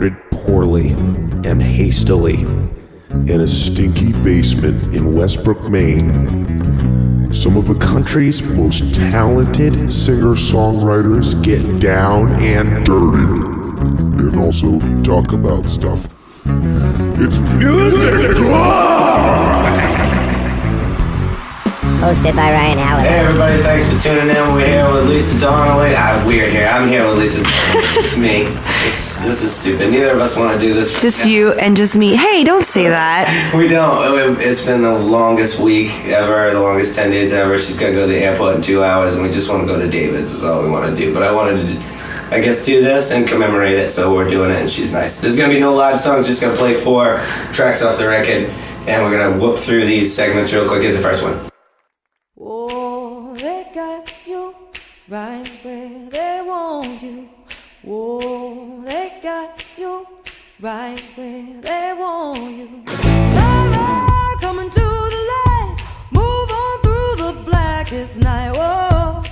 recorded poorly and hastily in a stinky basement in Westbrook, Maine. Some of the country's most talented singer-songwriters get down and dirty and also talk about stuff. It's Music Club! Hosted by Ryan Halliburton. Hey everybody, thanks for tuning in. We're here with Lisa Donnelly. We're here. I'm here with Lisa Donnelly. It's me. This is stupid. Neither of us want to do this. Just you and just me. Hey, don't say that. We don't. It's been the longest week ever, the longest 10 days ever. She's got to go to the airport in 2 hours, and we just want to go to David's. That's all we want to do. But I wanted to, I guess, do this and commemorate it, so we're doing it, and she's nice. There's going to be no live songs. Just going to play 4 tracks off the record, and we're going to whoop through these segments real quick. Here's the first one. Oh, they got you right where they want you. Oh, they got you right where they want you. Lara, coming to the light, move on through the blackest night. Oh,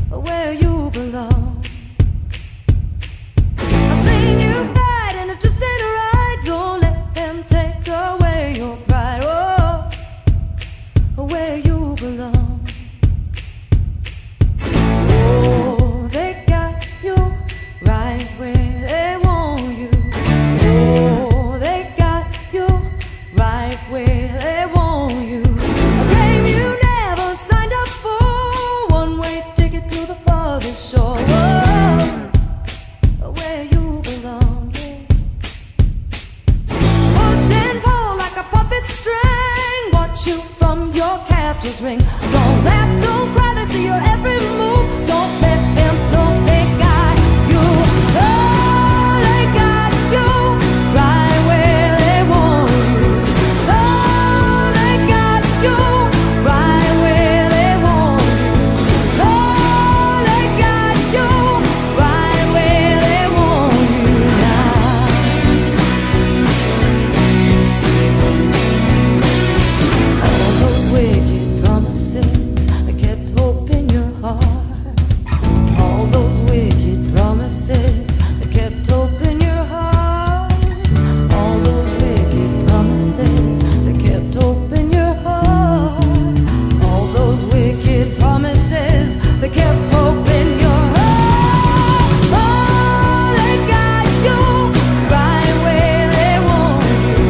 where you belong. I seen you fight and it just ain't right. Don't let them take away your pride. Oh, where you belong. Oh, they got you right where they want you. Oh, they got you right where they want you. A game you never signed up for, one-way ticket to the farthest shore. Oh, where you belong, yeah. Push and pull like a puppet string, watch you from your captor's ring. Don't laugh, don't cry, they see your every move. Don't let them know they got you. Oh, they got you right where they want you. Oh, they got you right where they want you. Oh, they got you right where they want you now. All those wicked promises that kept hope in your heart. All those wicked promises that kept hope in your heart. All those wicked promises that kept hope in your heart. All those wicked promises that kept hope in your heart. Oh, they got you right where they want you.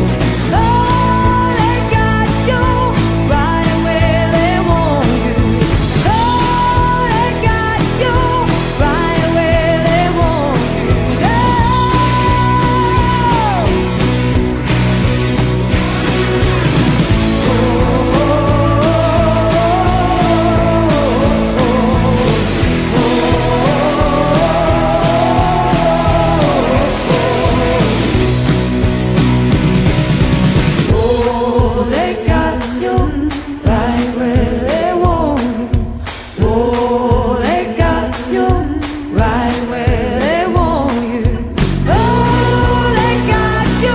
Oh, they got you right where they want you. Oh, they got you right where they want you. Oh, they got you right where they want you. Oh, they got you right where they want you. Oh, they got you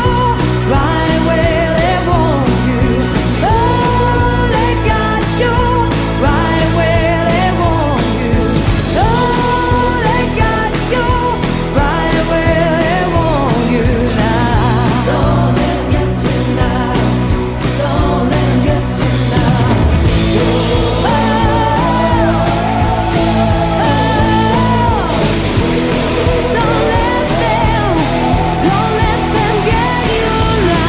right where they want you. Oh, they got you right where they want you. Oh, they got you right where they want you now. Don't let them get you now. Don't let them get you now. Don't let them get you now.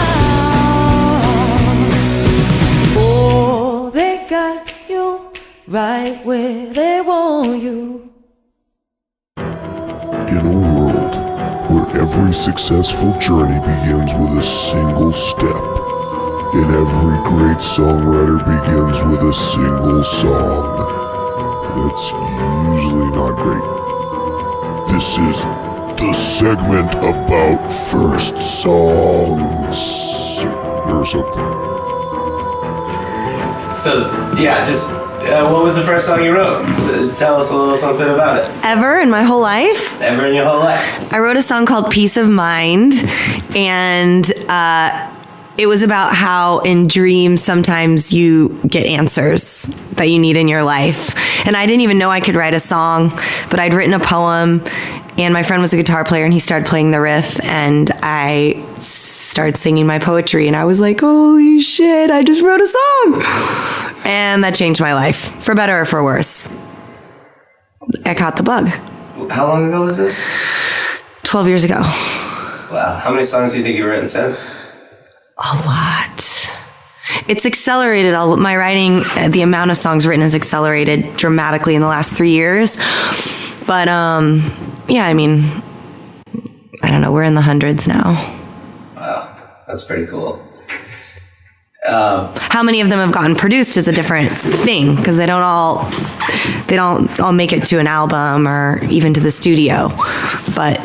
Oh, they got you right where they want you. In a world where every successful journey begins with a single step, and every great songwriter begins with a single song, that's usually not great. This is the segment about first songs, or something. So, yeah, just, what was the first song you wrote? Tell us a little something about it. Ever in my whole life? Ever in your whole life? I wrote a song called Peace of Mind, and it was about how in dreams sometimes you get answers that you need in your life. And I didn't even know I could write a song, but I'd written a poem And my friend was a guitar player, and he started playing the riff, and I started singing my poetry, and I was like, holy shit, I just wrote a song. And that changed my life, for better or for worse. I caught the bug. How long ago was this? 12 years ago. Wow. How many songs do you think you've written since? A lot. It's accelerated. My writing, the amount of songs written has accelerated dramatically in the last 3 years. But, yeah, I mean, I don't know. We're in the hundreds now. Wow. That's pretty cool. How many of them have gotten produced is a different thing, because they don't all make it to an album or even to the studio. But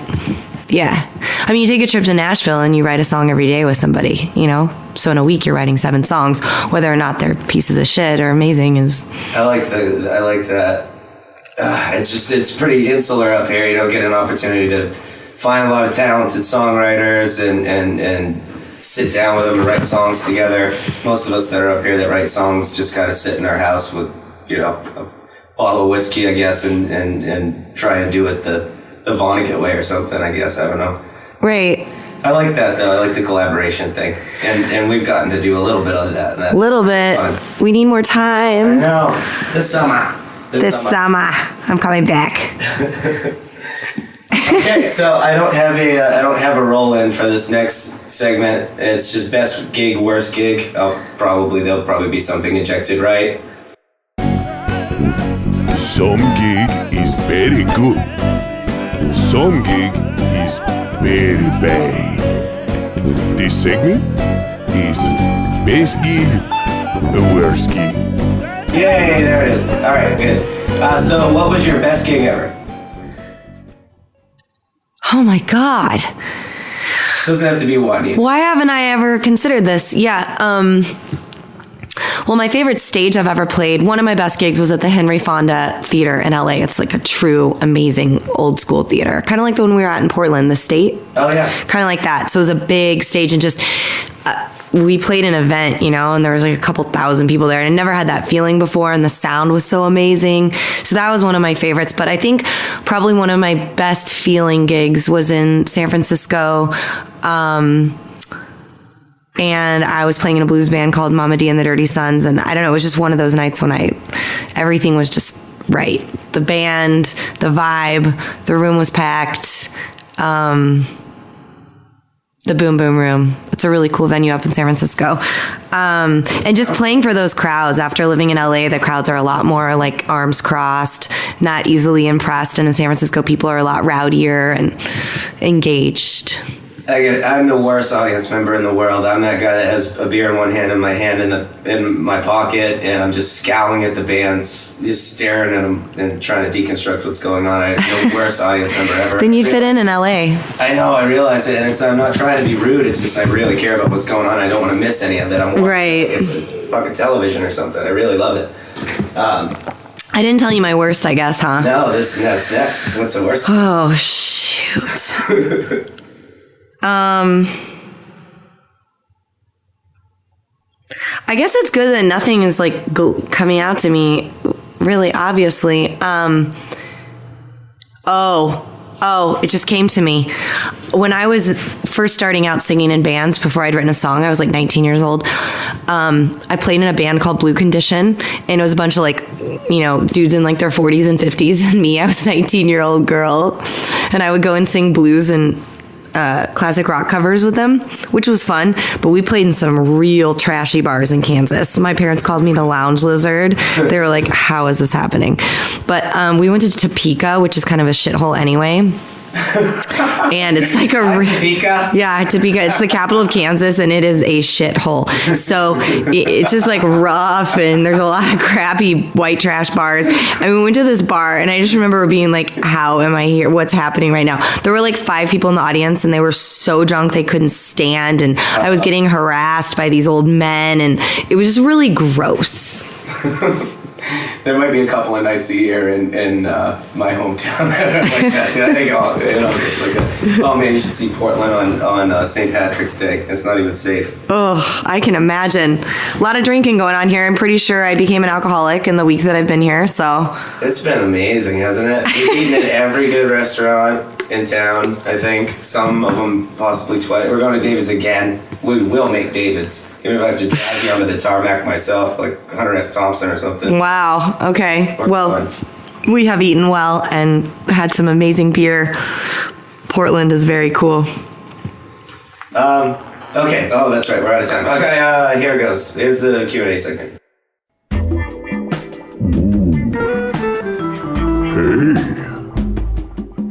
yeah, I mean, you take a trip to Nashville and you write a song every day with somebody, you know? So in a week you're writing 7 songs, whether or not they're pieces of shit or amazing is. I like that. It's pretty insular up here. You don't get an opportunity to find a lot of talented songwriters and sit down with them and write songs together. Most of us that are up here that write songs just kind of sit in our house with, you know, a bottle of whiskey, I guess, and try and do it the Vonnegut way or something, I guess. I don't know. Right. I like that, though. I like the collaboration thing. And we've gotten to do a little bit of that. And little bit. Fun. We need more time. I know. This summer. I'm coming back. Okay, so I don't have a roll in for this next segment. It's just best gig, worst gig. There'll probably be something injected, right? Some gig is very good. Some gig is very bad. This segment is best gig, the worst gig. Yay, there it is. All right, good. So what was your best gig ever? Oh my God. Doesn't have to be one. Why haven't I ever considered this? Yeah. Well, my favorite stage I've ever played, one of my best gigs was at the Henry Fonda Theater in LA. It's like a true, amazing old school theater. Kind of like the one we were at in Portland, the State. Oh, yeah. Kind of like that. So it was a big stage, and just, we played an event, you know, and there was like a couple thousand people there, and I never had that feeling before, and the sound was so amazing. So that was one of my favorites. But I think probably one of my best feeling gigs was in San Francisco. And I was playing in a blues band called Mama D and the Dirty Sons. And I don't know, it was just one of those nights when everything was just right. The band, the vibe, the room was packed. The Boom Boom Room. It's a really cool venue up in San Francisco. And just playing for those crowds. After living in LA, the crowds are a lot more like arms crossed, not easily impressed. And in San Francisco, people are a lot rowdier and engaged. I'm the worst audience member in the world. I'm that guy that has a beer in one hand and my hand in my pocket, and I'm just scowling at the bands, just staring at them and trying to deconstruct what's going on. I'm the worst audience member ever. Then you'd fit in LA. I know, I realize it, and I'm not trying to be rude. It's just I really care about what's going on. I don't want to miss any of it. I'm right. It's fucking television or something. I really love it. I didn't tell you my worst, I guess, huh? No, that's next. What's the worst? Oh, shoot. I guess it's good that nothing is like coming out to me really obviously. It just came to me. When I was first starting out singing in bands before I'd written a song, I was like 19 years old. I played in a band called Blue Condition, and it was a bunch of like, you know, dudes in like their 40s and 50s, and me, I was a 19-year-old girl, and I would go and sing blues and classic rock covers with them, which was fun. But we played in some real trashy bars in Kansas. My parents called me the lounge lizard. They were like, how is this happening? But we went to Topeka, which is kind of a shithole anyway. And it's like Topeka? Yeah, Topeka. It's the capital of Kansas, and it is a shithole. So it's just like rough, and there's a lot of crappy white trash bars. And we went to this bar, and I just remember being like, how am I here? What's happening right now? There were like 5 people in the audience, and they were so drunk they couldn't stand, and I was getting harassed by these old men, and it was just really gross. There might be a couple of nights a year in my hometown that are like that too. I think it's like oh man, you should see Portland on St. Patrick's Day. It's not even safe. Oh, I can imagine. A lot of drinking going on here. I'm pretty sure I became an alcoholic in the week that I've been here. So it's been amazing, hasn't it? We've eaten at every good restaurant. in town, I think. Some of them possibly twice. We're going to David's again. We will make David's. Even if I have to drive you onto the tarmac myself, like Hunter S. Thompson or something. Wow. Okay. Or Well, fun. we have eaten well and had some amazing beer. Portland is very cool. Okay. Oh, that's right. We're out of time. Okay, here it goes. Here's the Q&A segment. Hey,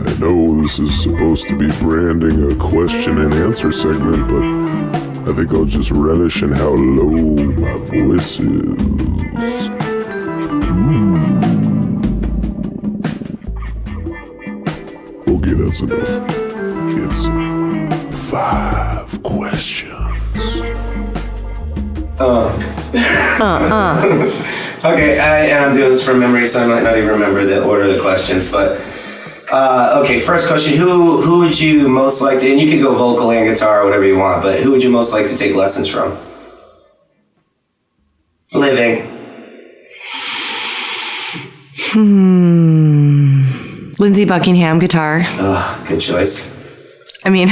I know this is supposed to be branding a question and answer segment, but I think I'll just relish in how low my voice is. Okay, that's enough. It's 5 questions. Okay, and I'm doing this from memory, so I might not even remember the order of the questions, but okay, first question, who would you most like to, and you could go vocal and guitar or whatever you want, but who would you most like to take lessons from? Living. Lindsey Buckingham guitar. Oh, good choice. I mean,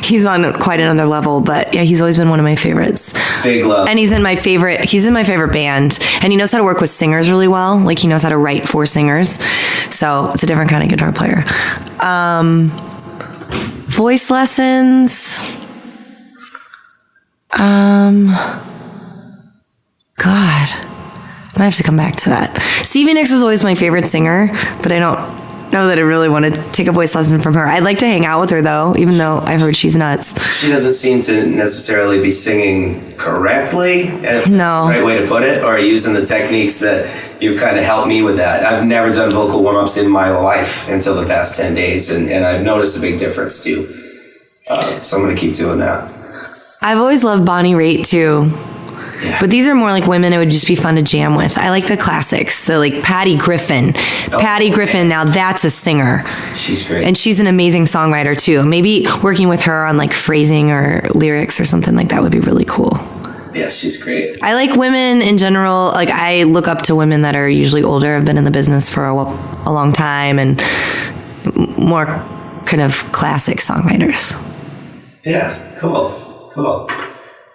he's on quite another level, but yeah, he's always been one of my favorites. Big love. And he's in my favorite band, and he knows how to work with singers really well. Like, he knows how to write for singers. So it's a different kind of guitar player. Voice lessons. God, I have to come back to that. Stevie Nicks was always my favorite singer, but I don't know that I really want to take a voice lesson from her. I'd like to hang out with her, though, even though I've heard she's nuts. She doesn't seem to necessarily be singing correctly, if that's the right way to put it, or using the techniques that you've kind of helped me with that. I've never done vocal warm-ups in my life until the past 10 days, and I've noticed a big difference, too. So I'm going to keep doing that. I've always loved Bonnie Raitt, too. Yeah. But these are more like women it would just be fun to jam with. I like the classics. The like Patty Griffin. Griffin, now that's a singer. She's great. And she's an amazing songwriter too. Maybe working with her on like phrasing or lyrics or something like that would be really cool. Yeah, she's great. I like women in general. Like, I look up to women that are usually older, have been in the business for a long time, and more kind of classic songwriters. Yeah, cool.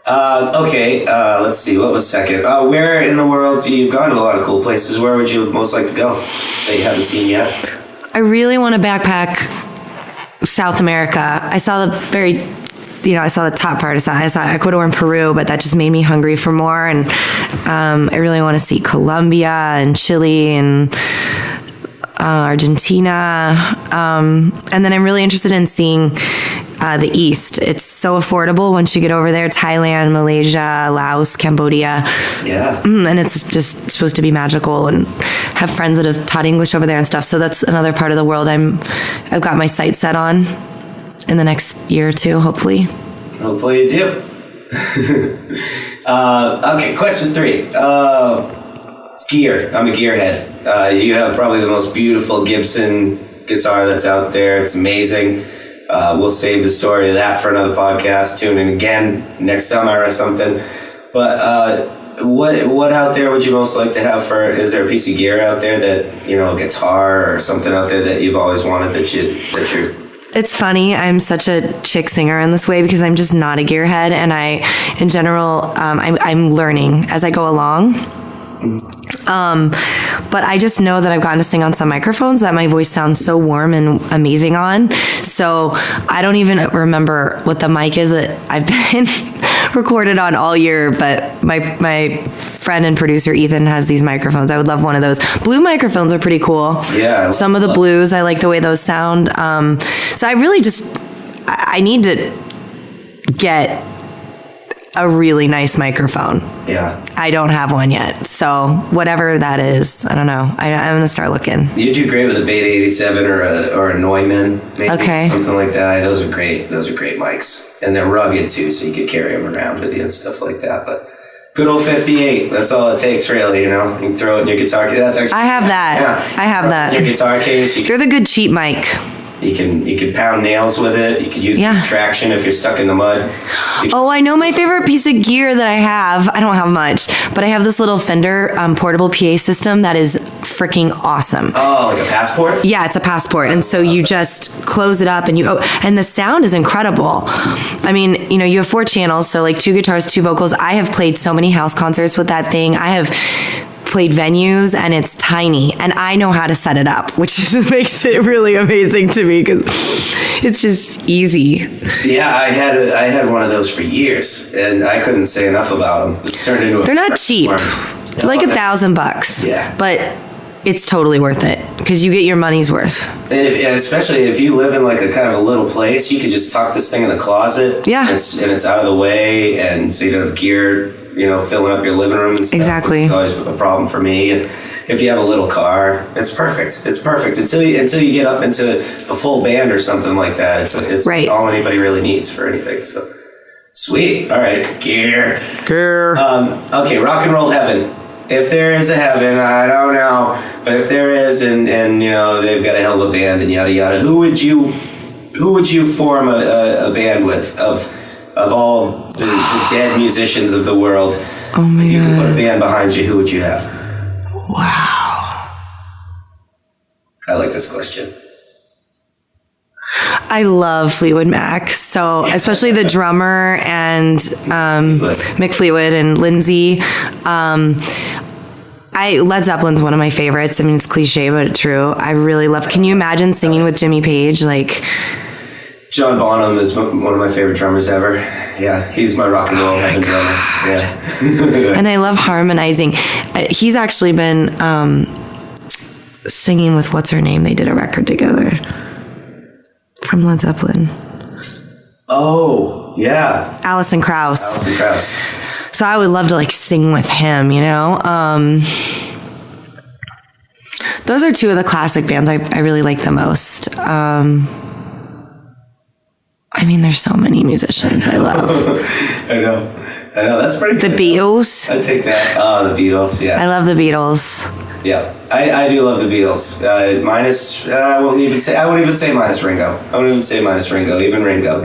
Okay, let's see, what was second? Where in the world, you've gone to a lot of cool places, where would you most like to go that you haven't seen yet? I really want to backpack South America. I saw I saw the top part of that. I saw Ecuador and Peru, but that just made me hungry for more, and I really want to see Colombia and Chile and Argentina, and then I'm really interested in seeing the East. It's so affordable once you get over there. Thailand, Malaysia, Laos, Cambodia. Yeah. And it's just supposed to be magical, and have friends that have taught English over there and stuff. So that's another part of the world I've got my sights set on in the next year or two, hopefully. Hopefully you do. Okay, question 3. Gear. I'm a gearhead. You have probably the most beautiful Gibson guitar that's out there. It's amazing. We'll save the story of that for another podcast. Tune in again next summer or something. But what out there would you most like to have is there a piece of gear out there that, a guitar or something out there that you've always wanted that you're... It's funny, I'm such a chick singer in this way because I'm just not a gearhead, and in general, I'm learning as I go along. But I just know that I've gotten to sing on some microphones that my voice sounds so warm and amazing on. So I don't even remember what the mic is that I've been recorded on all year, but my friend and producer Ethan has these microphones. I would love one of those. Blue microphones are pretty cool. Yeah. Some of the blues, I like the way those sound. So I really I need to get a really nice microphone. Yeah. I don't have one yet. So whatever that is, I don't know. I'm going to start looking. You do great with a Beta 87 or a Neumann, maybe. Okay. Something like that. Those are great mics. And they're rugged too, so you could carry them around with you and stuff like that. But good old 58, that's all it takes, really, You can throw it in your guitar case. That's actually... I have that. Yeah. I have that. In your guitar case. They're the good cheap mic. You can pound nails with it. You can use traction if you're stuck in the mud. I know my favorite piece of gear that I have. I don't have much, but I have this little Fender portable PA system that is freaking awesome. Oh, like a passport? Yeah, it's a passport. And so you just close it up and and the sound is incredible. I mean, you know, you have 4 channels, so like 2 guitars, 2 vocals. I have played so many house concerts with that thing. I have played venues and it's tiny and I know how to set it up, which makes it really amazing to me because it's just easy. Yeah, I had one of those for years and I couldn't say enough about them. It's turned into They're not cheap. They're like $1,000. Yeah. But it's totally worth it because you get your money's worth. And especially if you live in like a kind of a little place, you could just tuck this thing in the closet. Yeah. And it's out of the way, and so you don't have gear, you know, filling up your living room and stuff. Exactly. It's always a problem for me. And if you have a little car, it's perfect. It's perfect until you get up into a full band or something like that. It's right. all anybody really needs for anything. So sweet. All right, gear. Okay, rock and roll heaven. If there is a heaven, I don't know, but if there is, and you know they've got a hell of a band and yada yada, who would you form a band with of all the dead musicians of the world? Oh my God! If you could put a band behind you, who would you have? Wow. I like this question. I love Fleetwood Mac, so especially the drummer and Mick Fleetwood and Lindsay. Led Zeppelin's one of my favorites. I mean, it's cliche, but it's true. I really love. Can you imagine singing with Jimmy Page? Like, John Bonham is one of my favorite drummers ever. Yeah, he's my rock and roll heaven drummer. Yeah. and I love harmonizing. He's actually been singing with what's her name? They did a record together. From Led Zeppelin. Oh, yeah. Alison Krauss. Alison Krauss. So I would love to like sing with him, you know? Those are 2 of the classic bands I really like the most. I mean, there's so many musicians I love. I know. That's pretty good. The Beatles. I take that. Oh, the Beatles, yeah. I love the Beatles. Yeah, I do love the Beatles. Minus, I won't even say minus Ringo. I won't even say minus Ringo. Even Ringo,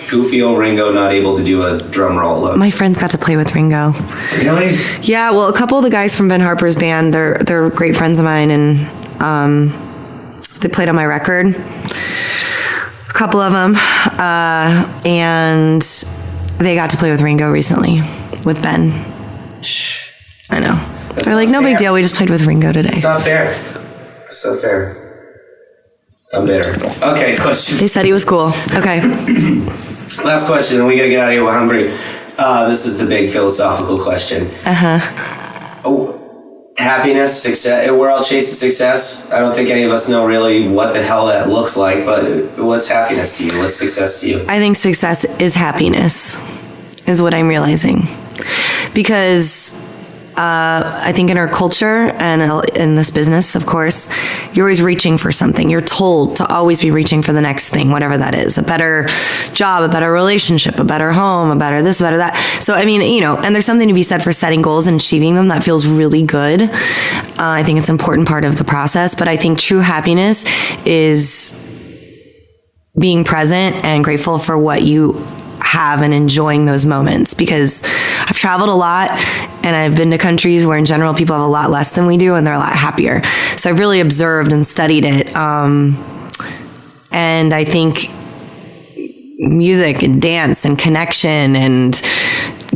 goofy old Ringo, not able to do a drum roll. My friends got to play with Ringo. Really? Yeah. Well, a couple of the guys from Ben Harper's band, they're great friends of mine, and they played on my record. A couple of them, and they got to play with Ringo recently with Ben. I know. They're like, no big deal. We just played with Ringo today. It's not fair. It's not fair. I'm bitter. Okay, question. They said he was cool. Okay. Last question, and we gotta get out of here. We're hungry. This is the big philosophical question. Happiness, success. We're all chasing success. I don't think any of us know really what the hell that looks like, but what's happiness to you? What's success to you? I think success is happiness, is what I'm realizing. Because I think in our culture and in this business, of course, you're always reaching for something. You're told to always be reaching for the next thing, whatever that is. A better job, a better relationship, a better home, a better this, a better that. So, I mean, you know, and there's something to be said for setting goals and achieving them. That feels really good. I think it's an important part of the process. But I think true happiness is being present and grateful for what you have and enjoying those moments, because I've traveled a lot and I've been to countries where in general people have a lot less than we do and they're a lot happier. So I've really observed and studied it. And I think music and dance and connection and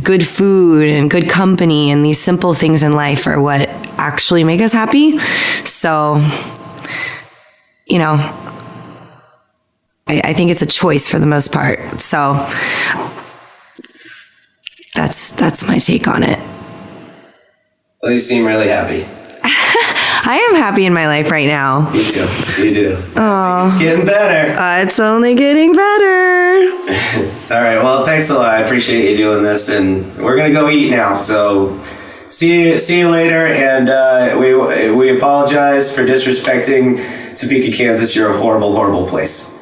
good food and good company and these simple things in life are what actually make us happy. So, you know, I think it's a choice for the most part. So that's my take on it. Well, you seem really happy. I am happy in my life right now. You do. You do. Oh, it's getting better. It's only getting better. All right. Well, thanks a lot. I appreciate you doing this, and we're gonna go eat now. So see you later. And we apologize for disrespecting Topeka, Kansas. You're a horrible, horrible place.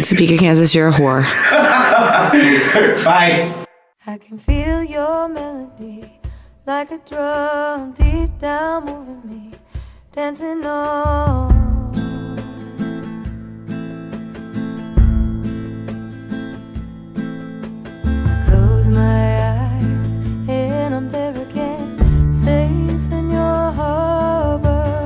Topeka, Kansas, you're a whore. Bye. I can feel your melody like a drum deep down moving me, dancing on. Close my eyes and I'm there again, safe in your harbor,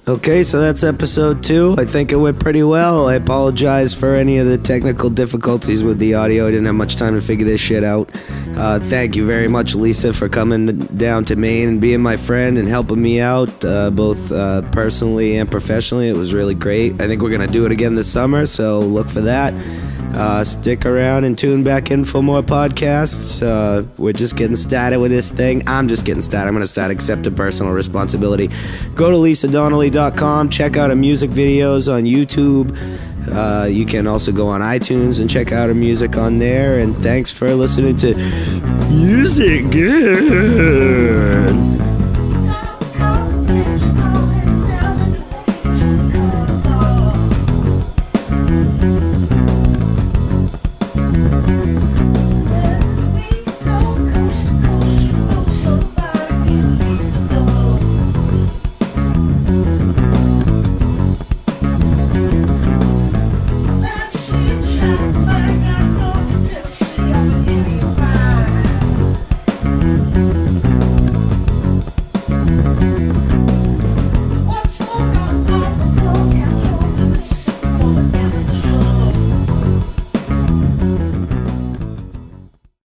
Okay, so that's episode 2. I think it went pretty well. I apologize for any of the technical difficulties with the audio. I didn't have much time to figure this shit out. Thank you very much, Lisa, for coming down to Maine and being my friend and helping me out, both personally and professionally. It was really great. I think we're going to do it again this summer, so look for that. Stick around and tune back in for more podcasts. We're just getting started with this thing. I'm just getting started. I'm going to start accepting personal responsibility. Go to lisadonnelly.com. Check out her music videos on YouTube. You can also go on iTunes and check out her music on there. And thanks for listening to Music Good.